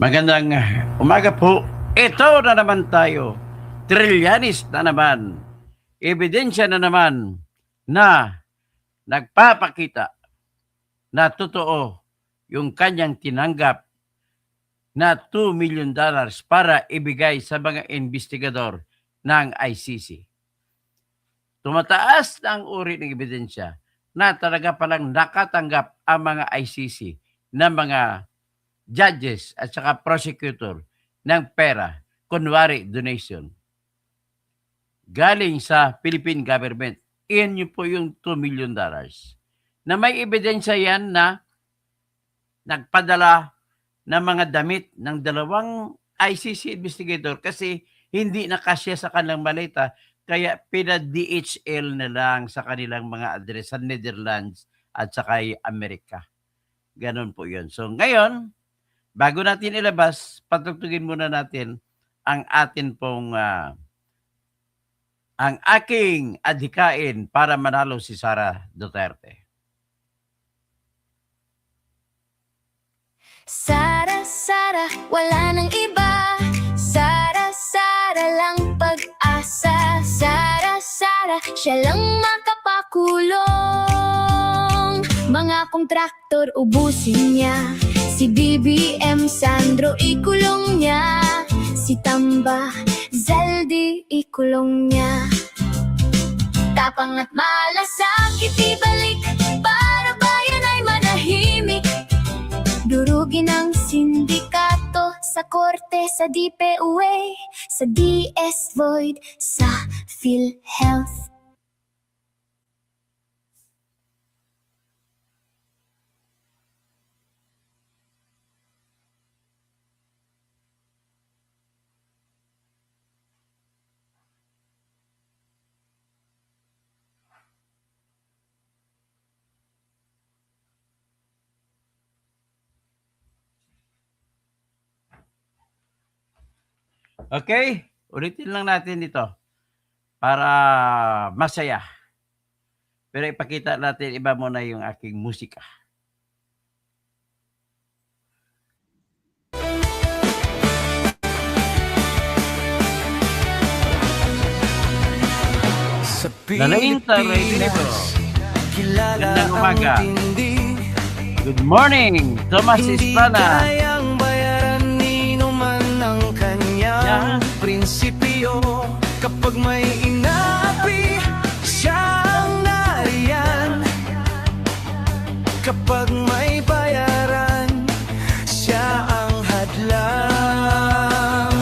Magandang umaga po. Ito na naman tayo. Trillanes na naman. Ebidensya na naman na nagpapakita na totoo yung kanyang tinanggap na $2 million para ibigay sa mga investigador ng ICC. Tumataas na ang uri ng ebidensya na talaga palang nakatanggap ang mga ICC ng mga judges at saka prosecutor ng pera, kunwari donation, galing sa Philippine government. Iyan yun po yung $2 million na may ebidensya yan na nagpadala ng mga damit ng dalawang ICC investigator kasi hindi nakasya sa kanilang maleta, kaya pina-DHL na lang sa kanilang mga address sa Netherlands at saka Amerika. Ganon po yun. So ngayon, bago natin ilabas, patugtugin muna natin ang atin pong ang aking adhikain para manalo si Sara Duterte. Sara, Sara, wala nang iba. Sara, Sara lang pag-asa. Sara, Sara, siya lang makapakulong. Mga kontraktor ubusin niya. Si BBM Sandro ikulong niya. Si Tamba Zaldi ikulong niya. Tapang at malasakit ibalik para bayan ay manahimik. Durugin ang sindikato sa korte, sa DPUA, sa DS Void, sa PhilHealth. Okay? Ulitin lang natin ito para masaya. Pero ipakita natin, iba muna yung aking musika. Lalain sa radio. Gandang umaga. Good morning, Thomas Estrada. Kayang bayaran ni numan ang kanyang prinsipyo. Kapag may inapi, siya ang nariyan. Kapag may bayaran, siya ang hadlang.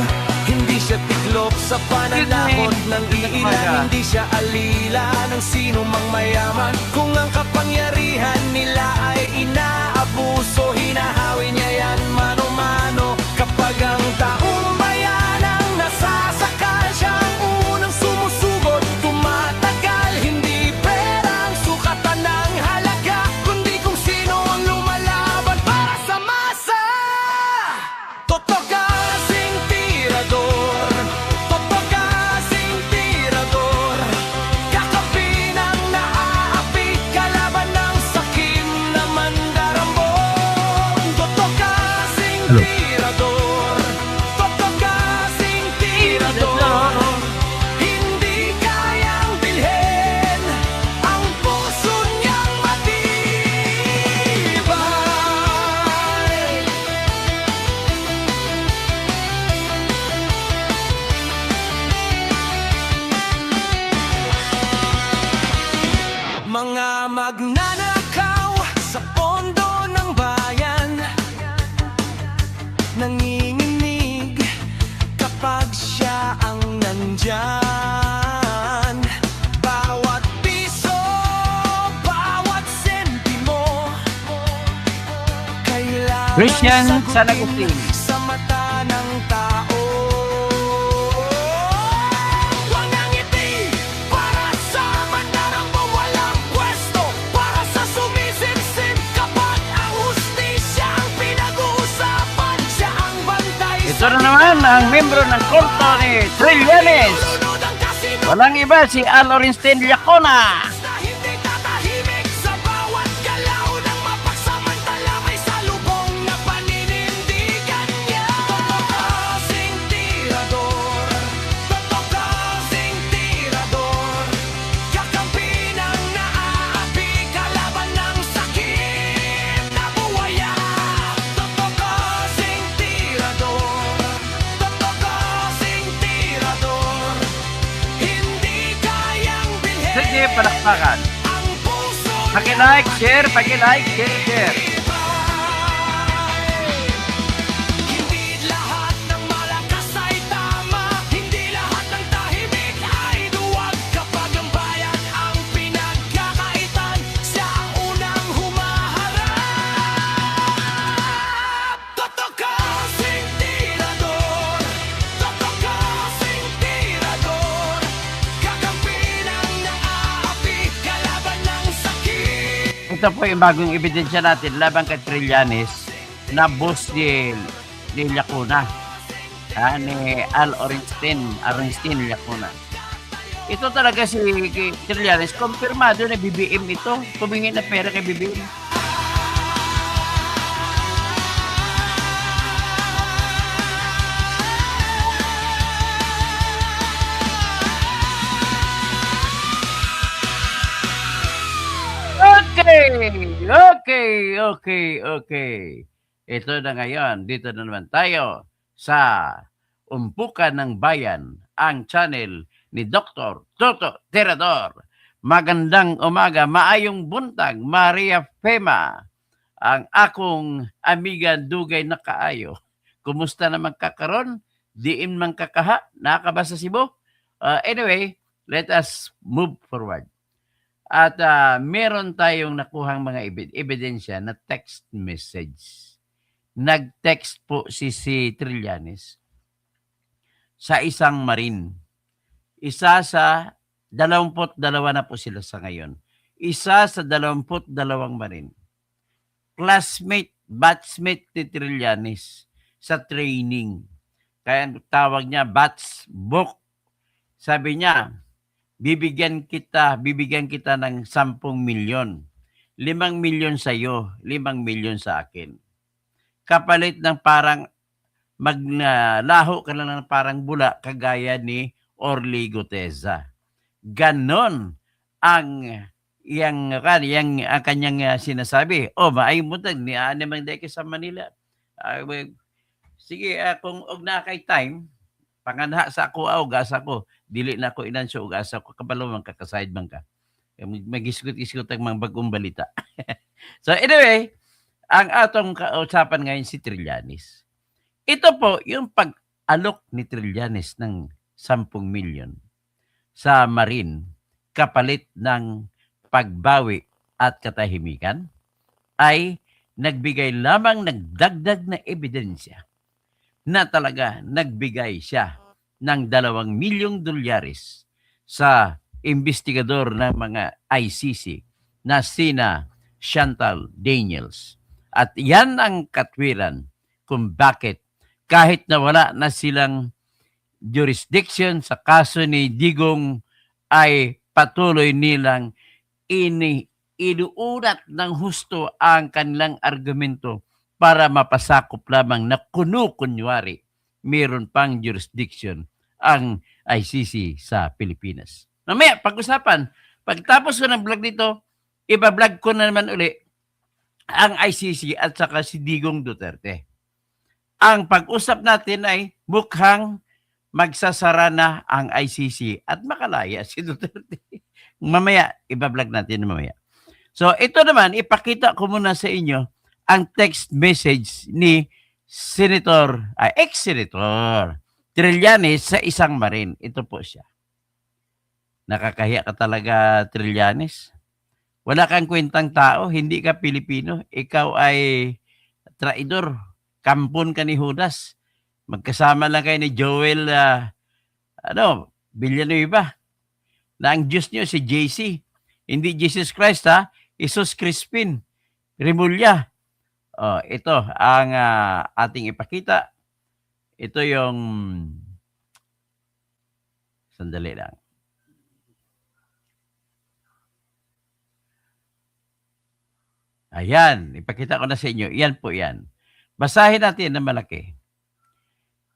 Hindi siya tiklop sa pananakot ng iilan. Hindi siya alila ng sino mang mayaman. Kung ang kapangyarihan nila ay inaabuso, hinahawi niya yan mano-mano. Kapag ang taong bayan ang nasasakal, siya ang unang sumusugot, tumatagal. Hindi pera ang sukatan ng halaga, kundi kung sino ang lumalaban para sa masa. Totoo kasing tirador, totoo kasing tirador. Kakapin ang naaapi, kalaban ng sakim na mandarambon. Totoo kasing tirador, totoo kasing tirador. Hindi kayang bilhin ang puso niyang matibay. Mga magnanakaw sa pondo ng bayan, nanginginig kapag siya ang nandyan. Bawat piso, bawat sentimo, kailangan Christian sagutin San Agustin. sa mata ng tao. Walang ngiti para sa mandarambong walang pwesto, para sa sumisimsim kapag ang hustisya ang pinag-uusapan. Siya ang bantay Ito na naman ang membro ng korte ni Trillanes. lunod ang kasino. Walang iba, si Al Orenstein Llacona. Na hindi tatahimik sa bawat galaw ng mapagsamantala, may salubong na paninindigan niya. ng palakpakan. ang puso Paki-like, share, paki-like, share. Hindi lahat ng malakas ay tama, hindi lahat ng tahimik ay duwag. Kapag ang bayan ang pinagkakaitan, siya ang unang humaharap. Totok kasing tirador, totok kasing tirador, kakampi ng naaapi, kalaban ng sakit. Ito po yung bagong ebidensya natin laban kay Trillanes na boss ni Lacuna. Ni Al Orenstein Lacuna. Ito talaga si Trillanes, kumpirmado na BBM ito. Humingi na pera kay BBM. Okay. Ito na ngayon. Dito na naman tayo sa Umpukan ng Bayan, ang channel ni Dr. Toto Tirador. Magandang umaga, maayong buntag, Maria Fema, ang akong amiga dugay na kaayo. Kumusta naman kakaron? Diin man kakaha? Nakaba sa Cebu? Anyway, let us move forward. At meron tayong nakuhang mga ebidensya na text message. Nag-text po si Trillanes sa isang marine. Isa sa 22 na po sila sa ngayon. Isa sa 22 marine. Classmate, batchmate ni Trillanes sa training. Kaya tawag niya batch book. Sabi niya, bibigyan kita ng 10 milyon. 5 milyon sa iyo, 5 milyon sa akin. Kapalit ng parang maglaho ka lang ng parang bula kagaya ni Orly Guteza. Ganon ang kanyang sinasabi. Maayong buntag ni naman dahil sa Manila. Sige, kung og na kay time, panganha sa ako asa ko, dili na ako inansyo og asa ko, kabalo man kakaside man ka. Mag-iskot-iskot ang mga bagong balita. So anyway, ang atong kausapan ngayon si Trillanes. Ito po yung pag-alok ni Trillanes ng 10 milyon sa Marine kapalit ng pagbawi at katahimikan ay nagbigay lamang ng dagdag na ebidensya na talaga nagbigay siya ng $2 milyong sa investigador ng mga ICC na sina Chantal Daniels. At yan ang katwiran kung bakit kahit na wala na silang jurisdiction sa kaso ni Digong ay patuloy nilang inuulat ng husto ang kanilang argumento para mapasakop lamang na kunyari meron pang jurisdiction ang ICC sa Pilipinas. Mamaya, pag-usapan, pagtapos ko ng vlog dito, iba-vlog ko na naman uli ang ICC at saka si Digong Duterte. Ang pag-usap natin ay mukhang magsasara na ang ICC at makalaya si Duterte. Mamaya, iba-vlog natin mamaya. So, ito naman, ipakita ko muna sa inyo ang text message ni ex-senator Trillanes sa isang marine. Ito po siya. Nakakahiya ka talaga, Trillanes. Wala kang kwentang tao, hindi ka Pilipino. Ikaw ay traidor. Kampon ka ni Judas. Magkasama lang kayo ni Joel, Villanueva. Na ang Diyos niyo si JC. Hindi Jesus Christ, ha? Jesus Crispin. Remulla. Ito ang ating ipakita. Ito yung sandali lang. Ayan, ipakita ko na sa inyo. Yan po yan. Basahin natin na malaki.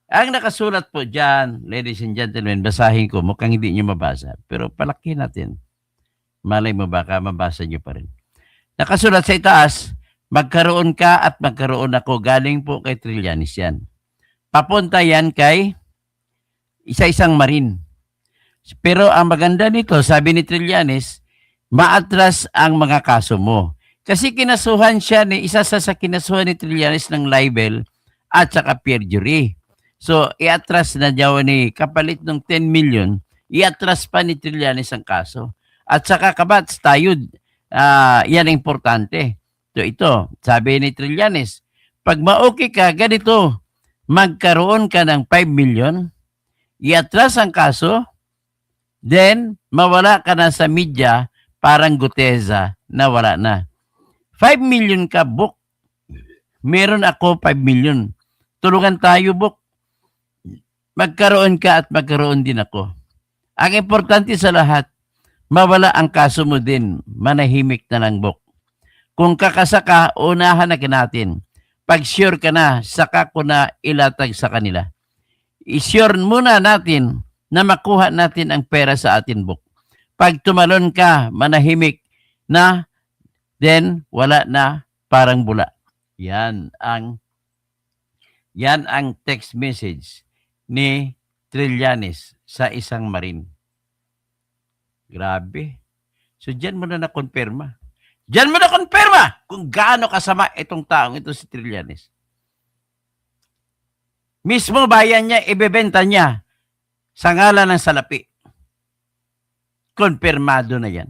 Ang nakasulat po dyan, ladies and gentlemen, basahin ko. Mukhang hindi nyo mabasa. Pero palaki natin. Malay mo baka mabasa nyo pa rin. Nakasulat sa itaas, magkaroon ka at magkaroon ako. Galing po kay Trillanes yan. Papunta yan kay isa-isang marine. Pero ang maganda nito, sabi ni Trillanes, maatras ang mga kaso mo. Kasi kinasuhan siya isa sa kinasuhan ni Trillanes ng libel at saka perjury. So, iatras na daw ni kapalit ng 10 million, iatras pa ni Trillanes ang kaso. At saka kabats tayo, yan ang importante. So, ito, sabi ni Trillanes, pag ma-okay ka, ganito, magkaroon ka ng 5 million, iatras ang kaso, then mawala ka na sa media, parang Guteza na wala na. 5 million ka, book. Meron ako 5 million. Tulungan tayo, book. Magkaroon ka at magkaroon din ako. Ang importante sa lahat, mawala ang kaso mo din. Manahimik na lang, book. Kung kakasaka, unahan na natin. Pag sure ka na, saka ko na ilatag sa kanila. I-sure muna natin na makuha natin ang pera sa atin, book. Pag tumalon ka, manahimik na, then wala na, parang bula. Yan ang text message ni Trillanes sa isang marine. Grabe. So diyan mo na na-confirma. Diyan mo na-confirma kung gaano kasama itong taong ito si Trillanes. Mismo bayan niya, ibebenta niya sa ngalan ng salapi. Konfirmado na yan.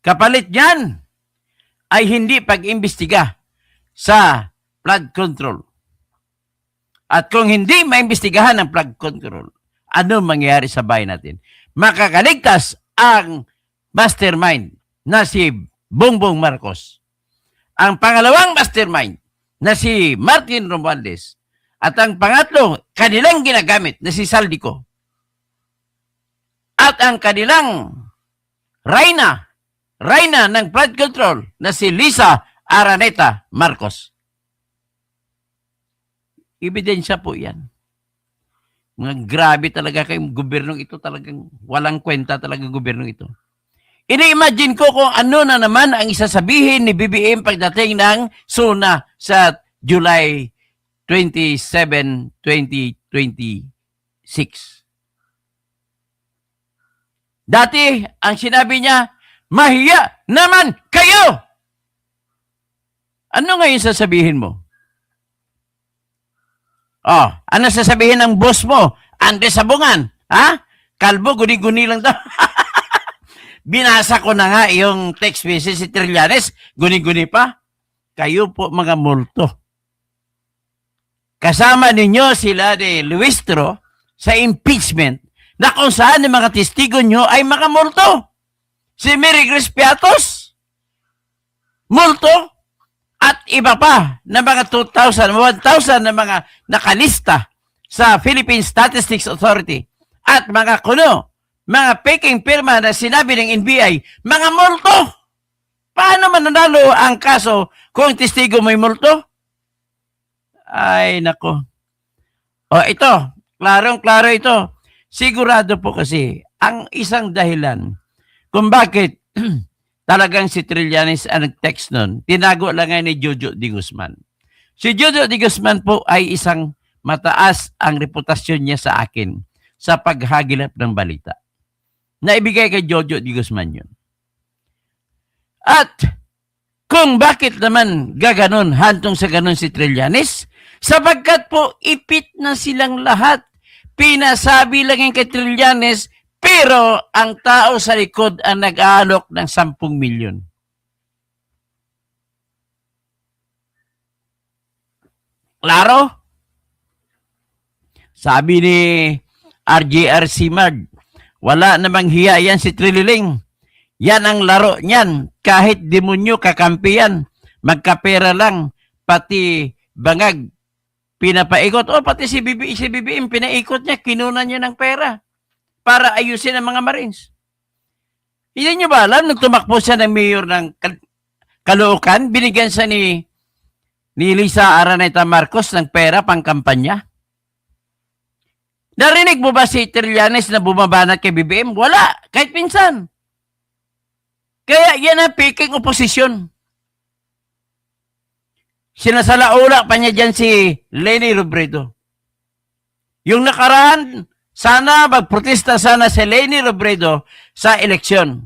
Kapalit niyan ay hindi pag-imbestiga sa flood control. At kung hindi maimbestigahan ng flood control, ano mangyayari sa bayan natin? Makakaligtas ang mastermind na si Bongbong Marcos. Ang pangalawang mastermind na si Martin Romualdez. At ang pangatlo, kanilang ginagamit na si Saldico. At ang kanilang Reyna ng flood control na si Lisa Araneta Marcos. Ebidensya po yan. Mga grabe talaga kayong gobyernong ito, talagang walang kwenta talaga gobyernong ito. Ini-imagine ko kung ano na naman ang isasabihin ni BBM pagdating ng SONA sa July 27, 2026. Dati, ang sinabi niya, mahiya naman kayo! Ano ngayon sasabihin mo? Oh, ano sasabihin ng boss mo? Andres Sabungan, ha? Kalbo, guni-guni lang daw. Binasa ko na nga yung text message si Trillanes, guni-guni pa. Kayo po mga multo. Kasama ninyo sila ni Luistro sa impeachment na kung saan yung mga testigo nyo ay mga multo. Si Mary Grace Piatos, multo, at iba pa na mga 2,000, 1,000 na mga nakalista sa Philippine Statistics Authority at mga kuno, mga peking pirma na sinabi ng NBI, mga multo. Paano mananalo ang kaso kung testigo may multo? Ay, nako. O ito, klarong-klaro ito. Sigurado po kasi, ang isang dahilan kung bakit talagang si Trillanes ang nag-text nun, tinago lang nga ni Jojo de Guzman. Si Jojo de Guzman po ay isang mataas ang reputasyon niya sa akin sa paghagilap ng balita. Naibigay kay Jojo de Guzman yun. At kung bakit naman gaganon, hantong sa ganon si Trillanes, sapagkat po ipit na silang lahat. Pinasabi lang yung kay Trillanes, pero ang tao sa likod ang nag-aalok ng 10 milyon. Klaro? Sabi ni RJR Simard, wala namang hiya yan si Trililing. Yan ang laro niyan. Kahit demonyo kakampi yan. Magkapera lang. Pati bangag pinapaikot. O pati si BBM pinaikot niya. Kinunan niya ng pera para ayusin ang mga Marines. Hindi niyo ba alam? Nung tumakbo siya ng mayor ng Caloocan, binigyan siya ni Lisa Araneta Marcos ng pera pang kampanya. Narinig mo ba si Trillanes na bumabanat kay BBM? Wala. Kahit pinsan. Kaya yan ang peking oposisyon. Sinasalaula pa niya dyan si Leni Robredo. Yung nakaraan, sana magprotesta sana si Leni Robredo sa eleksyon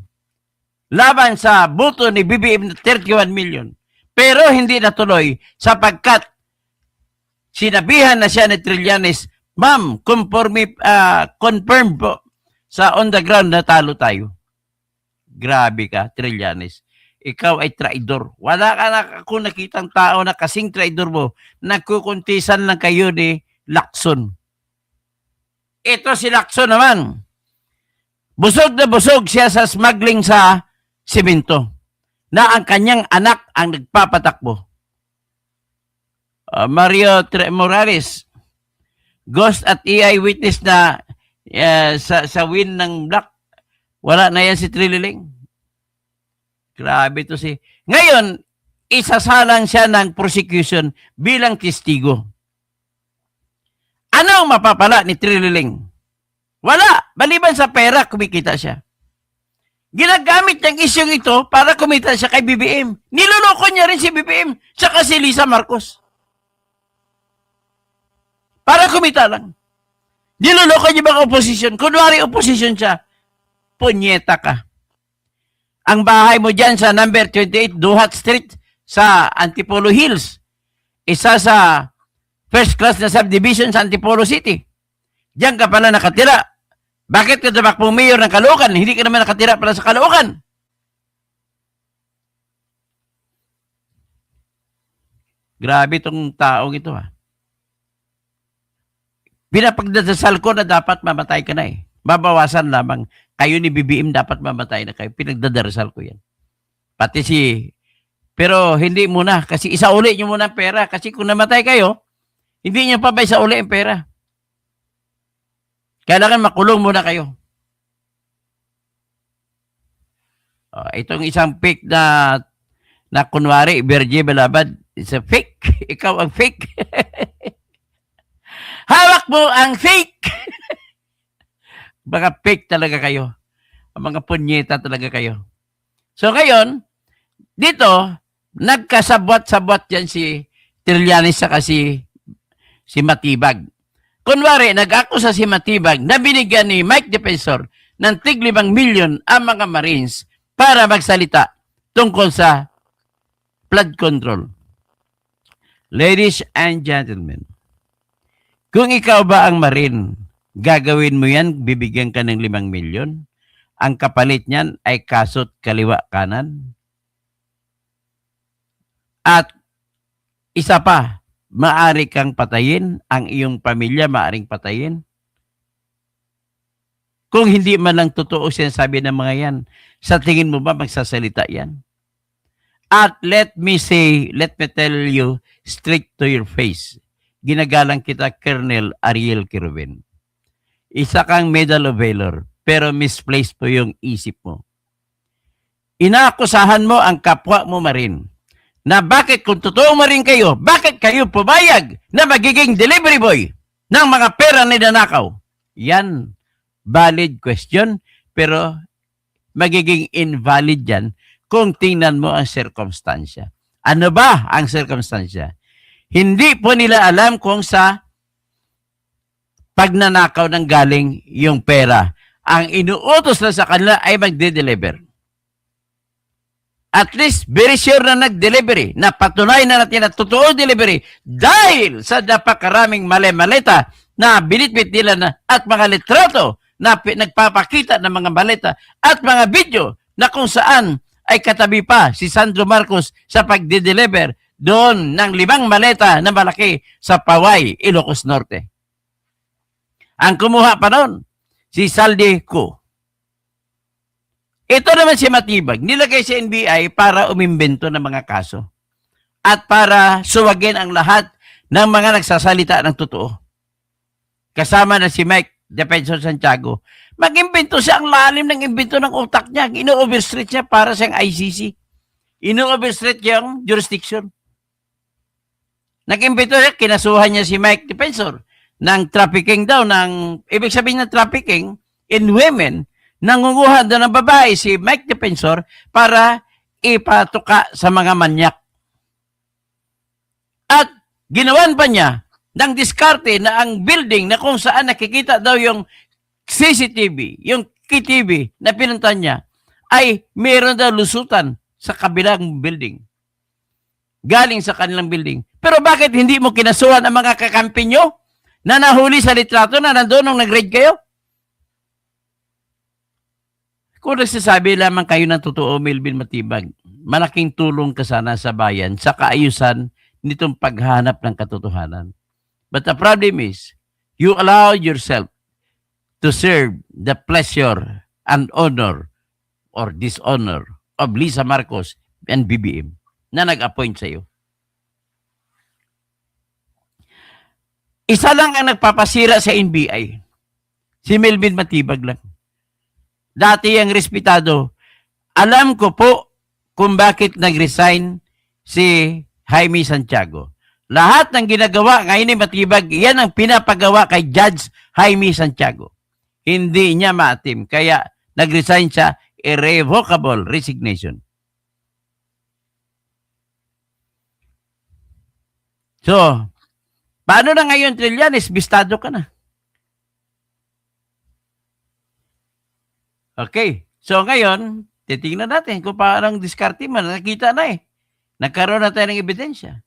laban sa boto ni BBM na 31 million. Pero hindi natuloy sapagkat sinabihan na siya ni Trillanes, ma'am, confirm po sa on the ground na talo tayo. Grabe ka, Trillanes. Ikaw ay traidor. Wala ka na kung nakitang tao na kasing traidor mo. Nagkukuntisan lang kayo ni Lacson. Ito si Lacson naman. Busog na busog siya sa smuggling sa simento na ang kanyang anak ang nagpapatakbo. Mario Morales, ghost at AI witness na sa win ng Black. Wala na yan si Trililing. Grabe to si... Ngayon, isasalang siya ng prosecution bilang testigo. Ano ang mapapala ni Trililing? Wala. Maliban sa pera, kumikita siya. Ginagamit niyang isyong ito para kumita siya kay BBM. Niloloko niya rin si BBM saka si Lisa Marcos. Para kumita lang. Niloloko niya bang opposition? Kunwari opposition siya, punyeta ka. Ang bahay mo dyan sa number 28 Duhat Street sa Antipolo Hills. Isa sa first class na subdivision sa Antipolo City. Diyan ka pala nakatira. Bakit ka tumakbong mayor ng Caloocan? Hindi ka naman nakatira pala sa Caloocan. Grabe itong taong ito ha. Pinapagdadasal ko na dapat mamatay ka na eh. Babawasan lamang. Kayo ni BBM dapat mamatay na kayo. Pinagdadarasal ko yan. Pati si... Pero hindi muna. Kasi isauli nyo muna ang pera. Kasi kung namatay kayo, hindi nyo pa ba isauli ang pera? Kailangan makulong muna kayo. Itong isang fake na kunwari, Berge Balabad, it's a fake. Ikaw ang fake. Hawak mo ang fake. Mga fake talaga kayo. Mga punyeta talaga kayo. So ngayon, dito, nagkasabwat-sabwat yan si Trillanes saka si Matibag. Kunwari, nag-akusa si Matibag na binigyan ni Mike Defensor ng tig 5 million ang mga Marines para magsalita tungkol sa flood control. Ladies and gentlemen, kung ikaw ba ang Marine, gagawin mo yan, bibigyan ka ng 5 million. Ang kapalit niyan ay kasot kaliwa kanan. At isa pa, maari kang patayin, ang iyong pamilya maaring patayin. Kung hindi man lang totoo sinasabi ng mga yan, sa tingin mo ba magsasalita yan? At let me tell you straight to your face, ginagalang kita, Colonel Ariel Kirwin. Isa kang Medal of Valor, pero misplaced po yung isip mo. Inaakusahan mo ang kapwa mo Marine na bakit kung totoo Marine kayo, bakit kayo pumayag na magiging delivery boy ng mga pera ni nanakaw? Yan, valid question, pero magiging invalid yan kung tingnan mo ang circumstansya. Ano ba ang circumstansya? Hindi po nila alam kung sa pagnanakaw ng galing yung pera. Ang inuutos na sa kanila ay magde-deliver. At least, very sure na nag-delivery, na patunay na natin na totoo delivery dahil sa napakaraming mali-maleta na binitbit nila na, at mga litrato na nagpapakita ng mga maleta at mga video na kung saan ay katabi pa si Sandro Marcos sa pagde-deliver doon ng 5 maleta na malaki sa Paway, Ilocos Norte. Ang kumuha pa noon, si Saldi Ko. Ito naman si Matibag, nilagay sa NBI para umimbento ng mga kaso at para suwagin ang lahat ng mga nagsasalita ng totoo. Kasama na si Mike Defensor Santiago. Mag-imbento siya, ang lalim ng imbento ng utak niya. Ino-overstretch niya para siyang ICC. Ino-overstretch yung jurisdiction. Nag-imbento siya, kinasuhan niya si Mike Defensor ng trafficking daw, ibig sabihin ng trafficking in women, nangunguha doon ng babae si Mike Defensor para ipatuka sa mga manyak. At ginawan pa niya ng diskarte na ang building na kung saan nakikita daw yung CCTV, yung KTV na pinuntahan niya ay meron daw lusutan sa kabilang building. Galing sa kanilang building. Pero bakit hindi mo kinasuhan ang mga kakampi nyo na nahuli sa litrato na nandoon nung nag-raid kayo? Kung nagsasabi lamang kayo ng totoo, Melvin Matibag, malaking tulong ka sana sa bayan sa kaayusan nitong paghanap ng katotohanan. But the problem is, you allow yourself to serve the pleasure and honor or dishonor of Lisa Marcos and BBM na nag-appoint sa iyo. Isa lang ang nagpapasira sa NBI. Si Melvin Matibag lang. Dati ang respetado. Alam ko po kung bakit nag-resign si Jaime Santiago. Lahat ng ginagawa ngayon ni Matibag, yan ang pinapagawa kay Judge Jaime Santiago. Hindi niya maatim. Kaya nag-resign siya, irrevocable resignation. So, paano na ngayon, Trillanes? Bistado ka na. Okay. So, ngayon, titingnan natin kung paano diskarte man. Nakita na eh. Nagkaroon na tayo ng ebidensya.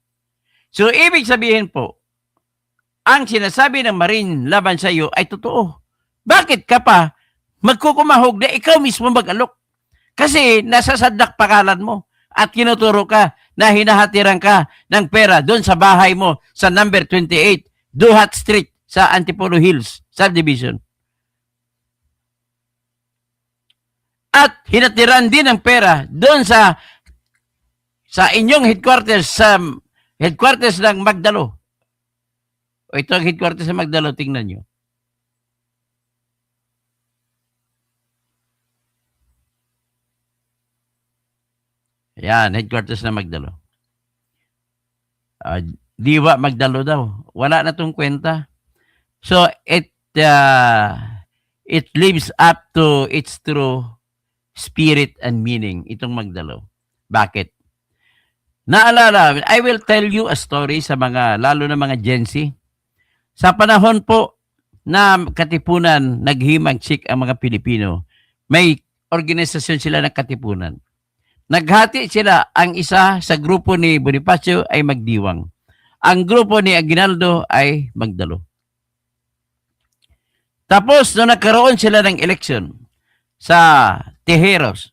So, ibig sabihin po, ang sinasabi ng Marine laban sa iyo ay totoo. Bakit ka pa magkukumahog na ikaw mismo mag-alok? Kasi nasa sadlak pangalan mo at kinuturo ka na hinahatiran ka ng pera doon sa bahay mo sa number 28, Duhat Street sa Antipolo Hills subdivision. At hinatiran din ng pera doon sa inyong headquarters sa headquarters ng Magdalo. O ito ang headquarters sa Magdalo, tingnan nyo. Ayan, headquarters na Magdalo. Diwa Magdalo daw. Wala na tong kwenta. So, it lives up to its true spirit and meaning, itong Magdalo. Bakit? Naalala, I will tell you a story sa mga, lalo na mga Gen Z. Sa panahon po na katipunan, naghimag-chik ang mga Pilipino, may organisasyon sila ng katipunan. Naghati sila, ang isa sa grupo ni Bonifacio ay Magdiwang. Ang grupo ni Aguinaldo ay Magdalo. Tapos, nung nagkaroon sila ng election sa Tejeros,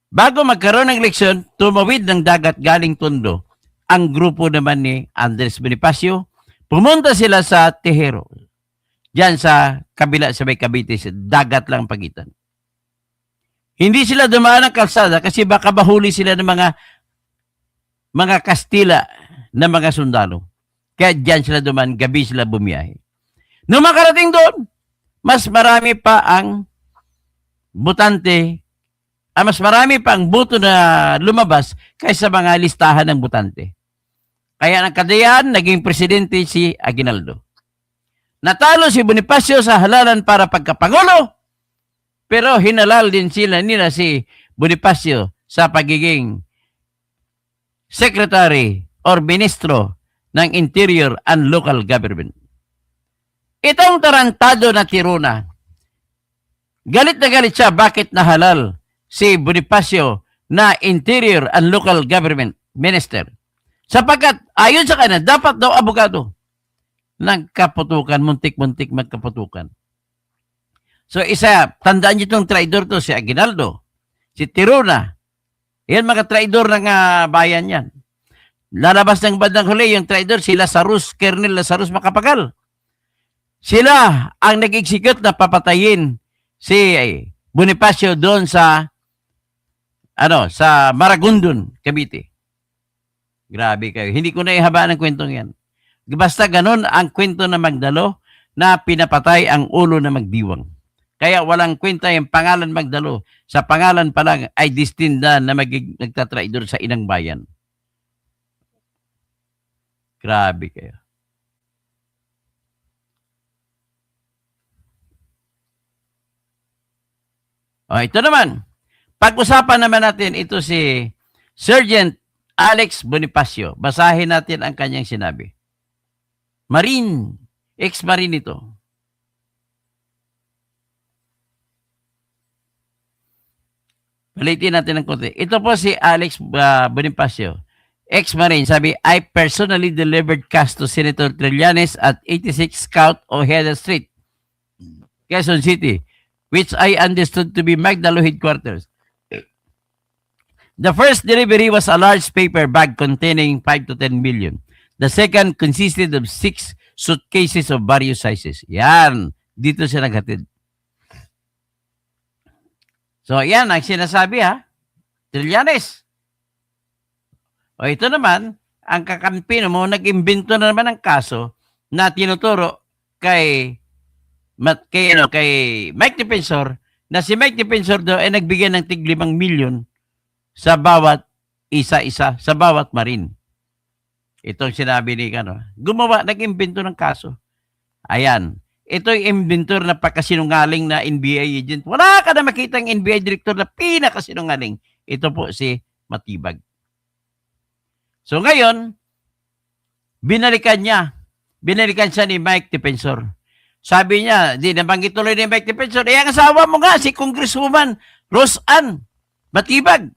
bago magkaroon ng eleksyon, tumawid ng dagat galing Tondo. Ang grupo naman ni Andres Bonifacio, pumunta sila sa Tejero. Diyan sa kabila sa may Cavite, dagat lang pagitan. Hindi sila dumaan ng kalsada kasi baka bahuli sila ng mga Kastila na mga sundalo. Kaya diyan sila dumaan, gabi sila bumiyahe. Nung makarating doon, mas marami pa ang botante, mas marami pa ang boto na lumabas kaysa mga listahan ng botante. Kaya nagkadayan, naging presidente si Aguinaldo. Natalo si Bonifacio sa halalan para pagkapangulo, pero hinalal din nila si Bonifacio sa pagiging secretary or ministro ng Interior and Local Government. Itong tarantado na Tiruna, galit na galit siya bakit nahalal si Bonifacio na Interior and Local Government Minister. Sapagkat ayon sa kanya, dapat daw abogado. Nagkaputukan, muntik-muntik magkaputukan. So isa, tandaan niyo itong traidor to, si Aguinaldo, si Tiruna. Yan mga traidor ng bayan yan. Lalabas ng bandang huli, yung traidor, si Lazarus, Colonel Lazarus Macapagal. Sila ang nag-execute na papatayin si Bonifacio doon sa Maragondon, Cavite. Grabe kayo. Hindi ko na ihaba ng kwentong yan. Basta ganun ang kwento ng Magdalo na pinapatay ang ulo na Magdiwang. Kaya walang kwenta yung pangalan Magdalo. Sa pangalan pa lang ay distinda na nagtatraidor sa inang bayan. Grabe kayo. O, ito naman. Pag-usapan naman natin ito si Sergeant Alex Bonifacio. Basahin natin ang kanyang sinabi. Marine, ex-marine ito. Balitin natin ng konti. Ito po si Alex Bonifacio, ex-Marine. Sabi, I personally delivered cash to Senator Trillanes at 86 Scout Ojeda Street, Quezon City, which I understood to be Magdalo headquarters. The first delivery was a large paper bag containing 5 to 10 million. The second consisted of 6 suitcases of various sizes. Yan. Dito siya naghatid. So, yan ang sinasabi ha. Trillanes. O ito naman, ang kakampi mo, nag-imbento na naman ng kaso na tinuturo kay Mike Defensor, na si Mike Defensor daw ay nagbigay ng tig 5 million sa bawat isa-isa, sa bawat Marine. Itong sinabi ni gumawa, nag-imbento ng kaso. Ayan. Ito yung inventor na pagkasinungaling na NBI agent. Wala ka na makitang NBI director na pinakasinungaling. Ito po si Matibag. So ngayon, binalikan siya ni Mike Defensor. Sabi niya, di nabanggit tuloy ni Mike Defensor, ang asawa mo nga, si Congresswoman Rose Ann Matibag.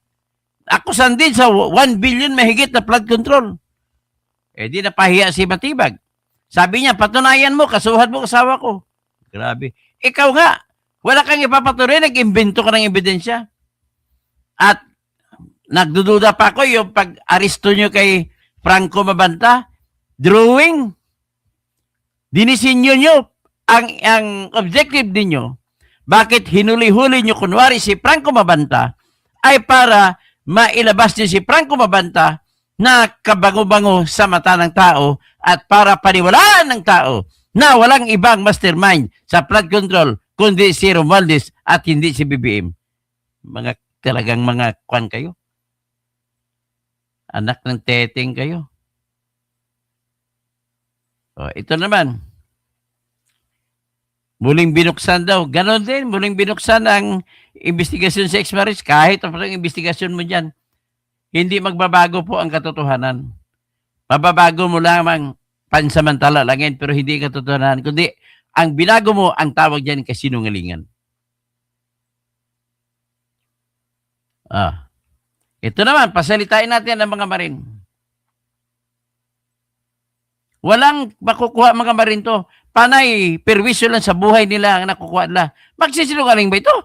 Akusan din sa 1 billion mahigit na flood control. Di napahiya si Matibag. Sabi niya, patunayan mo, kasuhan mo asawa ko. Grabe. Ikaw nga, wala kang ipapatunay, nag-imbento ka ng ebidensya. At nagdududa pa ako yung pag-aristo nyo kay Franco Mabanta, drawing. Dinisinyo nyo ang objective ninyo. Bakit hinuli-huli nyo kunwari si Franco Mabanta ay para mailabas niyo si Franco Mabanta na kabango-bango sa mata ng tao at para paniwalaan ng tao na walang ibang mastermind sa flood control kundi si Romualdez at hindi si BBM. Talagang mga kwan kayo. Anak ng teteng kayo. O, ito naman. Muling binuksan daw. Ganon din. Muling binuksan ang investigasyon sa ex-marriage. Kahit ang investigasyon mo dyan, hindi magbabago po ang katotohanan. Mababago mo lamang pansamantala lang yan, pero hindi katotohanan. Kundi, ang binago mo, ang tawag dyan kasinungalingan. Ito naman, pasalitain natin ang mga Marine. Walang makukuha mga Marine to. Panay, perwisyo lang sa buhay nila ang nakukuha nila. Magsisinungaling ba ito?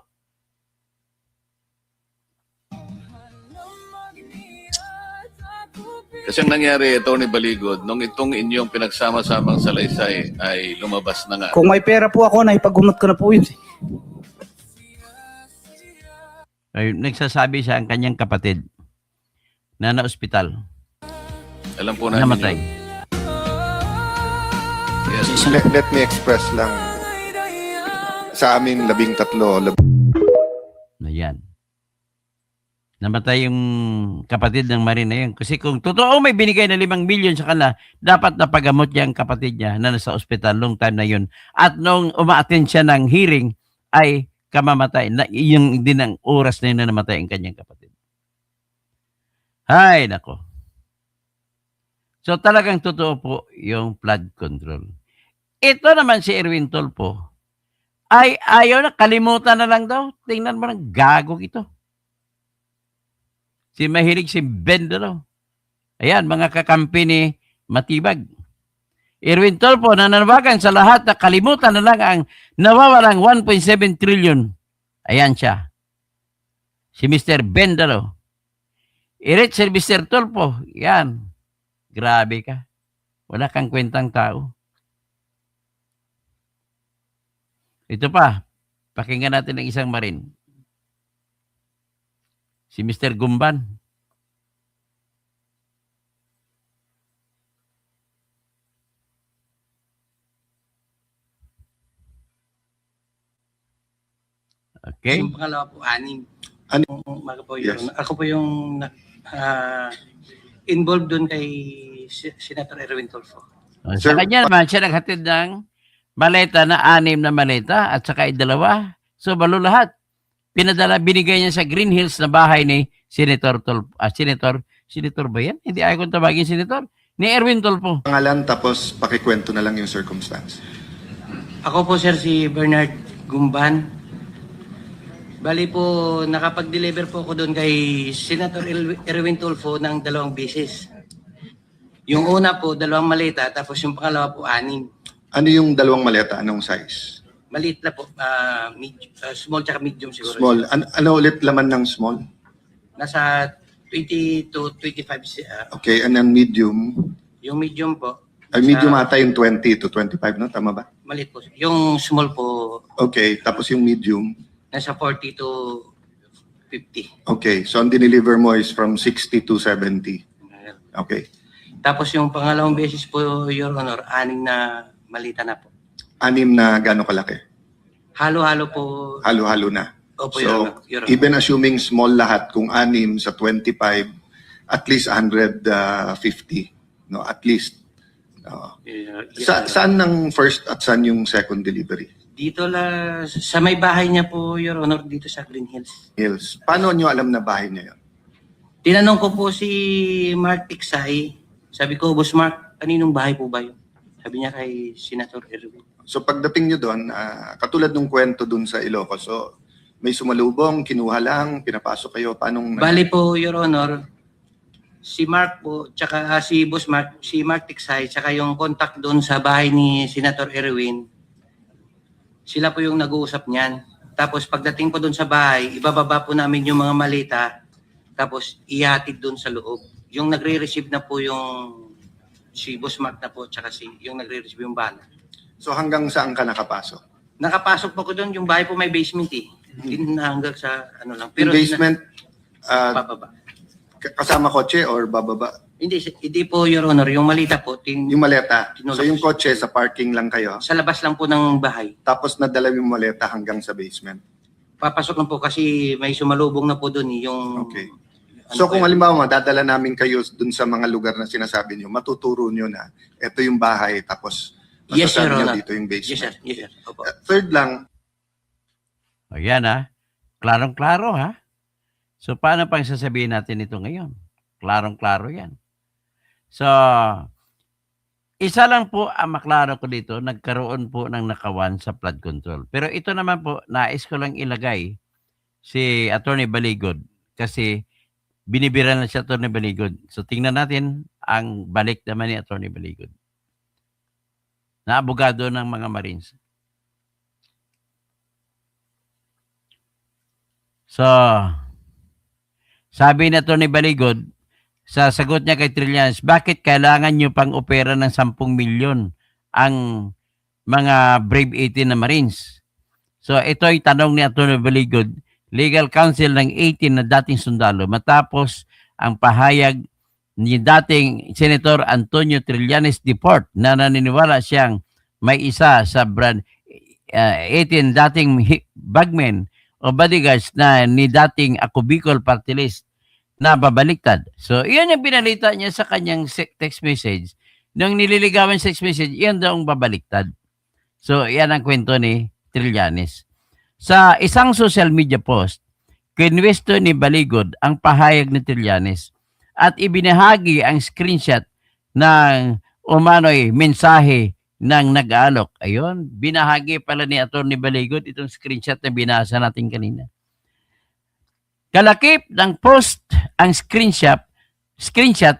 Kasi ang nangyari, Tony Baligod, nung itong inyong pinagsama-samang salaysay ay lumabas na nga. Kung may pera po ako, naipagumot ko na po yun. Ay, nagsasabi siya ang kanyang kapatid na na-ospital. Alam po namin Namatay. yun. Yes. Let me express lang sa amin 13. Na yan. Namatay yung kapatid ng Marine na yun. Kasi kung totoo may binigay na 5 million sa kanila, dapat napagamot niya ang kapatid niya na nasa ospital long time na yun. At nung umaattend siya ng hearing, ay kamamatay. Yung din ang oras na yun na namatay ang kanyang kapatid. Hay, nako. So talagang totoo po yung flood control. Ito naman si Erwin Tulfo ay ayaw na, kalimutan na lang daw. Tingnan mo ng gago ito. Si mahilig si Bendalo. Ayan, mga kakampi ni Matibag. Erwin Tulfo nananawagan sa lahat na kalimutan na lang ang nawawalang 1.7 trillion. Ayan siya. Si Mr. Bendalo. Irit si Mr. Tulfo. Yan. Grabe ka. Wala kang kwentang tao. Ito pa. Pakinggan natin ang isang Marine. Si Mr. Gumban. Okay. Yung pangalawa po, 6. Ano? Umaga po Yes. yun. Ako po yung involved doon kay Senator Erwin Tulfo. Sa Sir, kanya naman, siya naghatid ng maleta na 6 na maleta at saka 2. So, balo lahat. Binigay niya sa Green Hills na bahay ni Senator Tulfo. Senator ba yan? Hindi ayaw kong tawagin Senator. Ni Erwin Tulfo. pangalan tapos pakikwento na lang yung circumstance. Ako po, sir, si Bernard Gumban. Bali po, nakapag-deliver po ako doon kay Senator Erwin Tulfo ng 2 beses. Yung una po, 2 maleta, tapos yung pangalawa po, 6. Ano yung 2 maleta? Anong size? Maliit na po, small tsaka medium siguro. Small. Ano ulit laman ng small? Nasa 20 to 25. Okay, and then medium. Yung medium po, Ay, medium ata yung 20 to 25, no? Tama ba? maliit po. Yung small po, Okay, tapos yung medium. nasa 40 to 50. Okay, so ang dineliver mo is from 60 to 70. Okay. Tapos yung pangalawang beses po, Your Honor, 6 na malita na po. 6 na gano'ng kalaki? Halo-halo po. Halo-halo na. Opo, Your So, Honor. Your Honor. even assuming small lahat, kung 6 sa 25, at least 150. No, at least. Saan ng first at saan yung second delivery? Dito sa may bahay niya po, Your Honor, dito sa Green Hills. Hills. Paano nyo alam na bahay niya yun? Tinanong ko po si Mark Tiksay. Sabi ko, Boss Mark, kaninong bahay po ba yun? Sabi niya kay Senator Erwin. So pagdating nyo doon, katulad ng kwento doon sa Ilocos, so may sumalubong, kinuha lang, pinapasok kayo, paanong... Bali po, Your Honor, si Mark po, tsaka si Boss Mark, si Mark Tiksay, tsaka yung contact doon sa bahay ni Senator Erwin, sila po yung nag-uusap niyan. Tapos pagdating po doon sa bahay, ibababa po namin yung mga malita, tapos ihatid doon sa loob. Yung nagre-receive na po yung si Boss Mark na po, tsaka yung nagre-receive yung bala. So hanggang saan ka nakapasok? Nakapasok po ko doon, yung bahay po may basement eh. Hindi na hanggang sa ano lang. Yung basement, Pababa. kasama kotse or bababa? Hindi po, Your Honor. Yung malita po, Yung maleta. Tinulak. So yung kotse sa parking lang kayo, sa labas lang po ng bahay. tapos nadala yung maleta hanggang sa basement. Papasok lang po kasi may sumalubong na po doon yung... Okay. ano So po kung yun. halimbawa dadala namin kayo dun sa mga lugar na sinasabi niyo, matuturo niyo na ito yung bahay tapos Yes, masasabi Your niyo Honor. dito yung Yes, sir. basement. Yes, sir. Opo. Third lang, O yan Klarong-klaro So paano pang sasabihin natin ito ngayon? Klarong-klaro yan. So, isa lang po ang maklaro ko dito, nagkaroon po ng nakawan sa flood control. Pero ito naman po, nais ko lang ilagay si Attorney Baligod kasi binibiran na si Attorney Baligod. So tingnan natin ang balik naman ni Attorney Baligod na abogado ng mga Marines. So, sabi ni Attorney Baligod, sa sagot niya kay Trillanes, bakit kailangan nyo pang opera ng 10 milyon ang mga Brave 18 na Marines? So ito ay tanong ni Attorney Baligod, legal counsel ng 18 na dating sundalo, matapos ang pahayag ni dating Senator Antonio Trillanes Deport na naniniwala siyang may isa sa brand 18 dating bagmen o bodyguards na ni dating Ako Bicol Party List na babaliktad. So, iyan yung pinalita niya sa kanyang text message. Nung nililigawan sa text message, iyan daw ang babaliktad. So, iyan ang kwento ni Trillanes. Sa isang social media post, kinwesto ni Baligod ang pahayag ni Trillanes at ibinahagi ang screenshot ng umano'y mensahe ng nag-aalok. Ayun, binahagi pala ni Atty. Baligod itong screenshot na binasa natin kanina. Kalakip ng post ang screenshot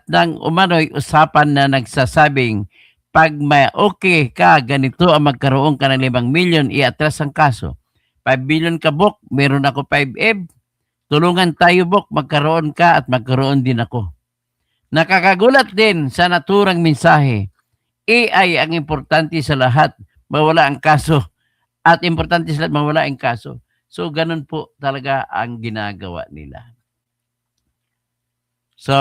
ng umano'y usapan na nagsasabing pag may okay ka, ganito ang magkaroon ka ng 5 milyon, i-atras ang kaso. 5 billion ka, Bok, meron ako 5 tulungan tayo, Bok, magkaroon ka at magkaroon din ako. Nakakagulat din sa naturang mensahe. AI ang importante sa lahat, mawala ang kaso. At importante sa lahat, mawala ang kaso. So, ganun po talaga ang ginagawa nila. So,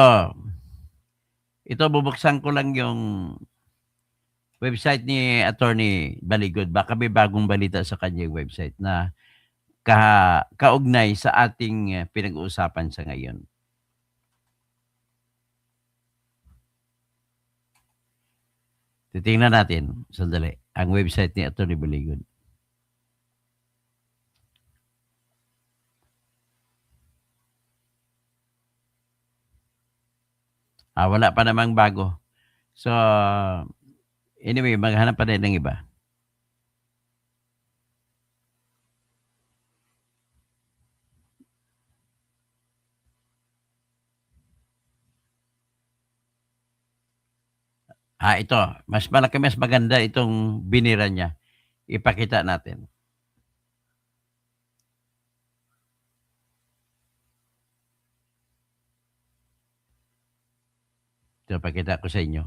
ito bubuksan ko lang yung website ni Attorney Baligod. Baka may bagong balita sa kanyang website na kaugnay sa ating pinag-uusapan sa ngayon. Titingnan natin, sandali, ang website ni Attorney Baligod. Wala pa namang bago. So, anyway, maghanap pa rin ng iba. Ito, mas malaki, mas maganda itong binira niya. Ipakita natin. Ito, pakita ko sa inyo.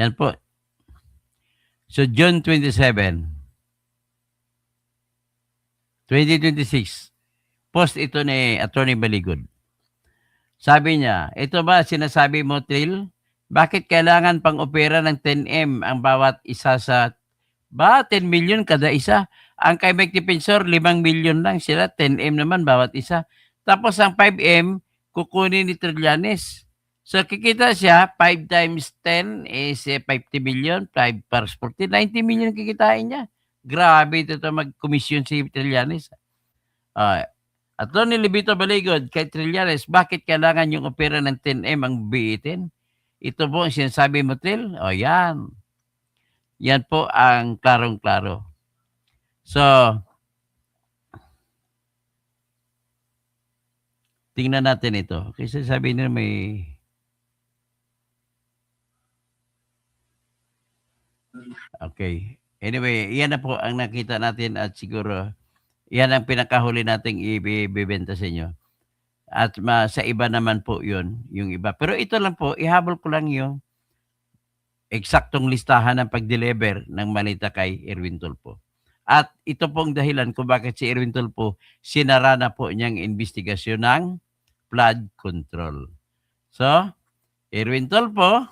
Yan po. So, June 27, 2026, post ito ni Attorney Baligod. Sabi niya, ito ba sinasabi mo, Trill? Bakit kailangan pang opera ng 10M ang bawat isa sa... 10 million kada isa? Ang kay Mike Defensor, 5 million lang sila. 10M naman bawat isa. Tapos ang 5M, kukunin ni Trillanes. So kikita siya, 5 times 10 is 50 million. 5 plus 40, 90 million kikitain niya. Grabe ito mag-commission si Trillanes. Attorney Libito Baligod kay Trillanes, bakit kailangan yung opera ng 10M ang biitin? Ito po ang sinasabi mo, Trill. Yan. Yan po ang klarong-klaro. So, tingnan natin ito. Kasi sabi nila may... Okay. Anyway, yan na po ang nakita natin at siguro yan ang pinakahuli nating ibibenta sa inyo. At sa iba naman po yun, yung iba. Pero ito lang po, ihabol ko lang yung eksaktong listahan ng pag-deliver ng malita kay Erwin Tulfo. At ito pong dahilan kung bakit si Erwin Tulfo sinara na po niyang investigasyon ng flood control. So, Erwin Tulfo,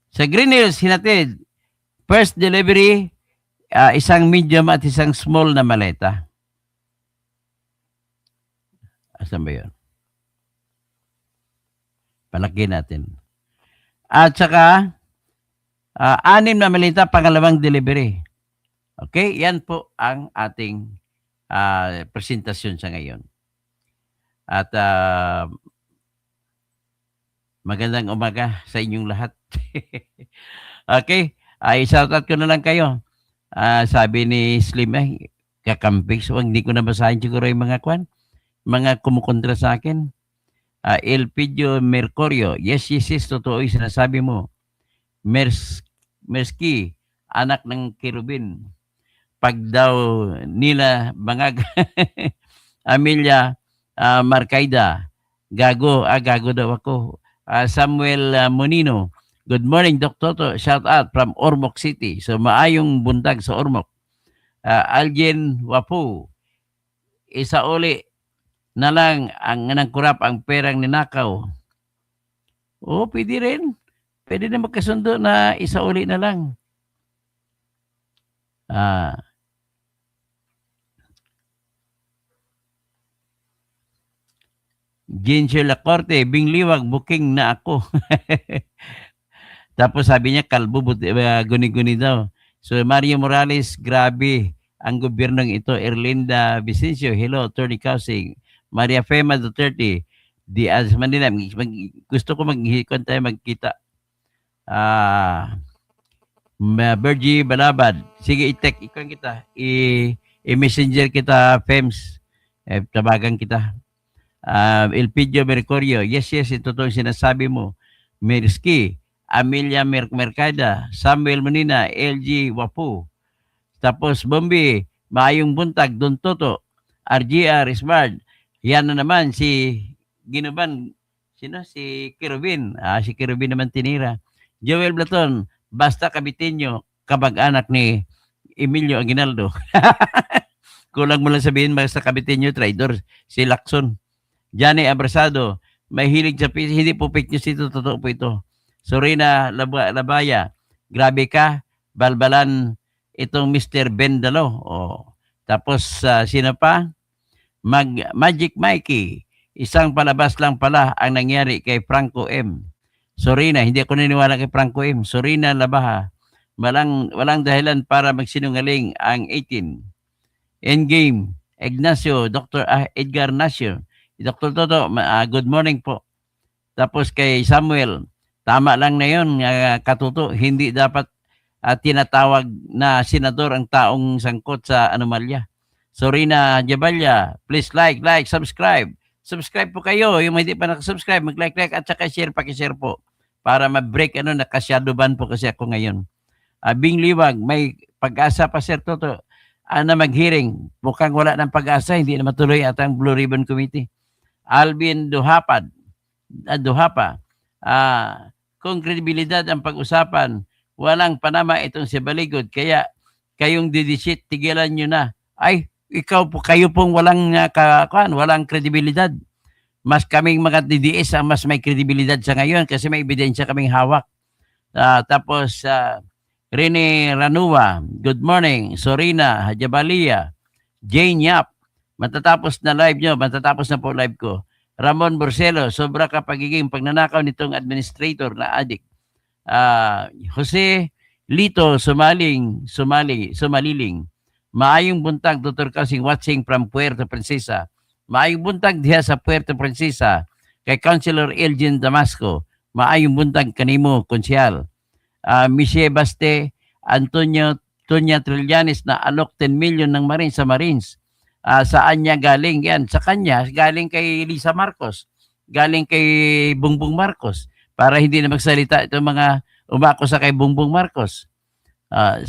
sa Green Hills, hinatid, first delivery, isang medium at isang small na maleta. Asan ba yun? Palaki natin. At saka, 6 na malita, pangalawang delivery. Okay? Yan po ang ating presentasyon sa ngayon. At magandang umaga sa inyong lahat. Okay? I-shoutout ko na lang kayo. Sabi ni Slim, kakamping. So, hindi ko na basahin siguro yung mga kumukontra sa akin. Elpidio Mercurio, yes, totoo yung sinasabi mo. Merski, anak ng Kirubin. Pag daw nila bangag, Amelia Marcaida, gago daw ako. Samuel Monino, good morning, Dr. Toto. Shout out from Ormoc City. So, maayong buntag sa Ormoc. Aljen Wapu, isa uli na lang ang nangkurap ang perang ninakaw. Pwede rin. Pwede na magkasundo na isa uli na lang. Ginger Lacorte, Bingliwag, booking na ako. Tapos sabi niya, kalbo, guni-guni daw. So, Mario Morales, grabe ang gobyernong ito. Erlinda Vicencio, hello, Attorney Kausing. Maria Fema Duterte, Diaz Manila. Gusto ko magkita. Bergie Balabad. Sige, ikaw kita. I-messenger kita, Fems. Tabagan kita. Elpidio Mercurio. Yes, ito totoo sinasabi mo. Merski, Amelia Mercada, Samuel Manina, LG Wapu. Tapos Bombi, Maayong Buntag, Don Toto, RGR Smart. Yan na naman si Ginuban. Sino? Si Kirubin. Si Kirubin naman tinira. Joel Blaton, basta Kabitenyo, kabag-anak ni Emilio Aguinaldo. Kulang mo lang sabihin, basta Kabitenyo, traidor. Si Lacson. Johnny Abrasado, may hilig sa PC. Hindi po fake news ito, totoo po ito. Sorina Labaya, grabe ka, balbalan itong Mr. Bendalo. Tapos, sino pa? Magic Mikey, isang palabas lang pala ang nangyari kay Franco M. Sorina, hindi ako naniniwala kay Franco M. Sorina Labaha, walang dahilan para magsinungaling ang 18. Endgame, Ignacio, Dr. Edgar Nasio. Dr. Toto, good morning po. Tapos kay Samuel, tama lang na yun, katuto, hindi dapat tinatawag na senador ang taong sangkot sa anomalya. Sorina Jabalya, please like, subscribe. subscribe po kayo. Yung hindi pa nakasubscribe, mag-like at saka share, pakishare po. Para ma-break, nakasyado ban po kasi ako ngayon. Bing Liwag, may pag-asa pa, Sir Toto, na mag-hearing. Mukhang wala ng pag-asa, hindi na matuloy at ang Blue Ribbon Committee. Alvin Duhapa, kung kredibilidad ang pag-usapan, walang Panama itong si Baligod, kaya kayong didisit, tigilan nyo na. Ay, kayo pong walang walang kredibilidad. Mas kaming mga DDS ang mas may kredibilidad sa ngayon kasi may ebidensya kaming hawak. Tapos, Rene Ranua, good morning. Sorina Hajabalia, Jane Yap, matatapos na po live ko. Ramon Borcelo, sobra ka pagiging pagnanakaw nitong administrator na adik. Jose Lito Sumaliling, maayong buntag Dr. Kasing watching from Puerto Princesa. Maayong buntag diha sa Puerto Princesa kay Councilor Elgin Damasco. Maayong buntag kanimo, konsyal. Michelle Baste, Tonya Trillanes na alok 10 million ng Marines sa Marines. Saan niya galing? Yan, sa kanya, galing kay Lisa Marcos, galing kay Bongbong Marcos, para hindi na magsalita itong mga umako sa kay Bongbong Marcos.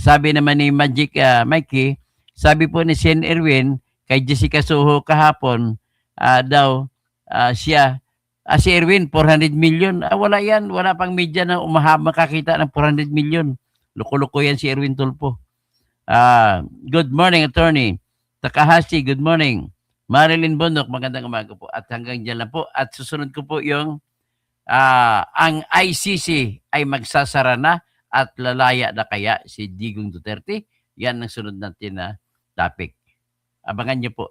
Sabi naman ni Magic Mikey, sabi po ni Sen Erwin, kay Jessica Soho kahapon, si Erwin, 400 million. Wala yan. Wala pang media na makakita ng 400 million. Loko-loko yan si Erwin Tulfo. Good morning, attorney. Takahashi, good morning. Marilyn Bondok, magandang umaga po. At hanggang dyan lang po. At susunod ko po yung ang ICC ay magsasara na at lalaya na kaya si Digong Duterte. Yan ang sunod natin na topic. Abangan niyo po.